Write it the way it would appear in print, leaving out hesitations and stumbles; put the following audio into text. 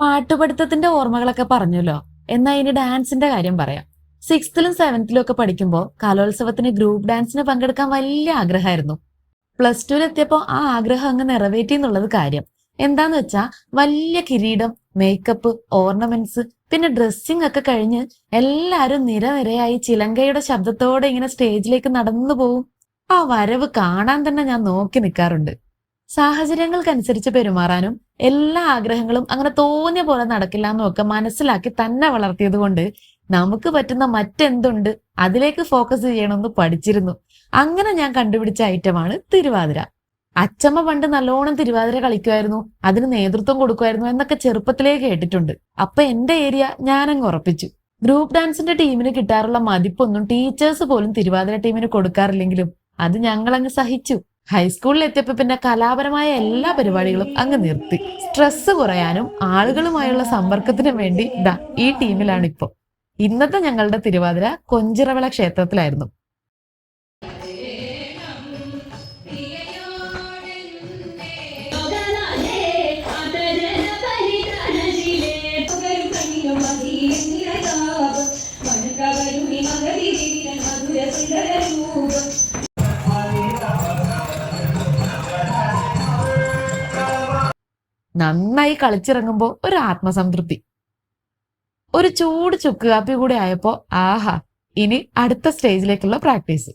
പാട്ടുപഠിത്തത്തിന്റെ ഓർമ്മകളൊക്കെ പറഞ്ഞല്ലോ. എന്നാ ഇനി ഡാൻസിന്റെ കാര്യം പറയാം. സിക്സ്ത്തിലും സെവൻത്തിലും ഒക്കെ പഠിക്കുമ്പോൾ കലോത്സവത്തിന് ഗ്രൂപ്പ് ഡാൻസിന് പങ്കെടുക്കാൻ വലിയ ആഗ്രഹമായിരുന്നു. പ്ലസ് ടുവിൽ എത്തിയപ്പോ ആ ആഗ്രഹം അങ്ങ് നിറവേറ്റി എന്നുള്ളത് കാര്യം. എന്താന്ന് വെച്ചാ വലിയ കിരീടം, മേക്കപ്പ്, ഓർണമെന്റ്സ്, പിന്നെ ഡ്രസ്സിംഗ് ഒക്കെ കഴിഞ്ഞ് എല്ലാരും നിരനിരയായി ചിലങ്കയുടെ ശബ്ദത്തോടെ ഇങ്ങനെ സ്റ്റേജിലേക്ക് നടന്നു പോവും. ആ വരവ് കാണാൻ തന്നെ ഞാൻ നോക്കി നിൽക്കാറുണ്ട്. സാഹചര്യങ്ങൾക്കനുസരിച്ച് പെരുമാറാനും എല്ലാ ആഗ്രഹങ്ങളും അങ്ങനെ തോന്നിയ പോലെ നടക്കില്ല എന്നൊക്കെ മനസ്സിലാക്കി തന്നെ വളർത്തിയത് കൊണ്ട് നമുക്ക് പറ്റുന്ന മറ്റെന്തുണ്ട് അതിലേക്ക് ഫോക്കസ് ചെയ്യണമെന്ന് പഠിച്ചിരുന്നു. അങ്ങനെ ഞാൻ കണ്ടുപിടിച്ച ഐറ്റമാണ് തിരുവാതിര. അച്ചമ്മ പണ്ട് നല്ലോണം തിരുവാതിര കളിക്കുമായിരുന്നു, അതിന് നേതൃത്വം കൊടുക്കുമായിരുന്നു എന്നൊക്കെ ചെറുപ്പത്തിലേ കേട്ടിട്ടുണ്ട്. അപ്പൊ എന്റെ ഏരിയ ഞാനങ്ങ് ഉറപ്പിച്ചു. ഗ്രൂപ്പ് ഡാൻസിന്റെ ടീമിന് കിട്ടാറുള്ള മതിപ്പൊന്നും ടീച്ചേഴ്സ് പോലും തിരുവാതിര ടീമിന് കൊടുക്കാറില്ലെങ്കിലും അത് ഞങ്ങളങ്ങ് സഹിച്ചു. ഹൈസ്കൂളിൽ എത്തിയപ്പോ പിന്നെ കലാപരമായ എല്ലാ പരിപാടികളും അങ്ങ് നിർത്തി. സ്ട്രെസ് കുറയാനും ആളുകളുമായുള്ള സമ്പർക്കത്തിനും വേണ്ടി ഈ ടീമിലാണ് ഇപ്പൊ. ഇന്നത്തെ ഞങ്ങളുടെ തിരുവാതിര കൊഞ്ചിറവിള ക്ഷേത്രത്തിലായിരുന്നു. നന്നായി കളിച്ചിറങ്ങുമ്പോ ഒരു ആത്മസംതൃപ്തി. ഒരു ചൂട് ചുക്ക് കാപ്പി കൂടെ ആയപ്പോ ആഹാ, ഇനി അടുത്ത സ്റ്റേജിലേക്കുള്ള പ്രാക്ടീസ്.